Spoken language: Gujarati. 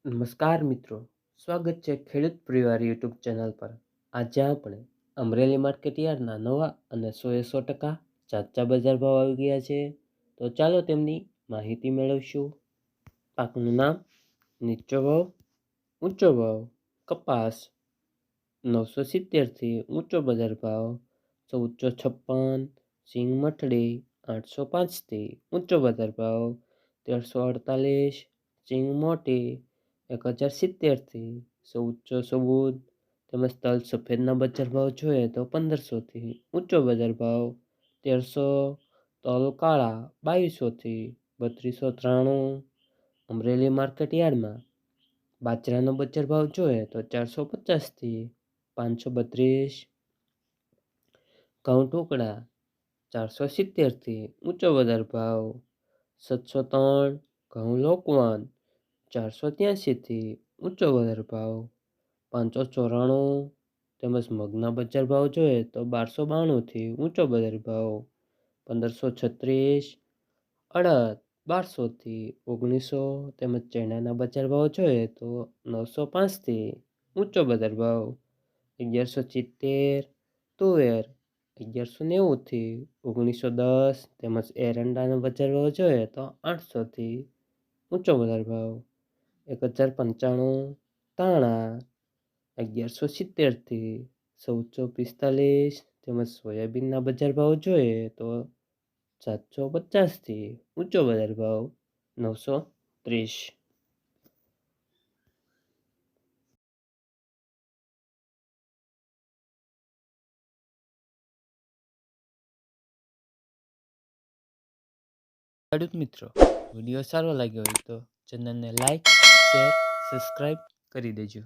નમસ્કાર મિત્રો, સ્વાગત છે ખેડૂત પરિવાર યુટ્યુબ ચેનલ પર। આજે આપણે અમરેલી માર્કેટ યાર્ડના નવા અને 100% ચાચા બજાર ભાવ આવી ગયા છે, તો ચાલો તેમની માહિતી મેળવશું। પાકનું નામ, નીચો ભાવ, ઊંચો ભાવ। કપાસ 970થી ઊંચો બજાર ભાવ 1456। સિંગ મઠડી 805થી ઊંચો બજાર ભાવ 1348। સિંગ મોટી 1070થી 1414 તેમજ તલ સફેદના બજાર ભાવ જોઈએ તો 1500થી ઊંચો બજાર ભાવ 1300। તલ કાળા 2200થી 3293। અમરેલી માર્કેટ યાર્ડમાં બાજરાનો બજાર ભાવ જોઈએ તો 450થી 532। ઘઉં ટુકડા 470થી ઊંચો બજાર ભાવ 703। ઘઉં લોકવન 483થી ઊંચો બજાર ભાવ 594। તેમજ મગના બજાર ભાવ જોઈએ તો 1292થી ઊંચો બજાર ભાવ 1536। અડદ 1200થી 1900। તેમજ ચણાના બજાર ભાવ જોઈએ તો 905થી ઊંચો બજાર ભાવ 1170। તુવેર 1190થી 1910। તેમજ એરંડાના બજાર ભાવ જોઈએ તો 800થી ઊંચો બજાર ભાવ 1095। ધાણા 1170થી 1445। તેમજ સોયાબીનના બજાર ભાવ જોઈએ તો 750થી ઊંચો બજાર ભાવ 930। ખેડૂત મિત્રો, વિડીયો સારો લાગ્યો હોય તો ચેનલને લાઈક, શેર, સબસ્ક્રાઈબ કરી દેજો।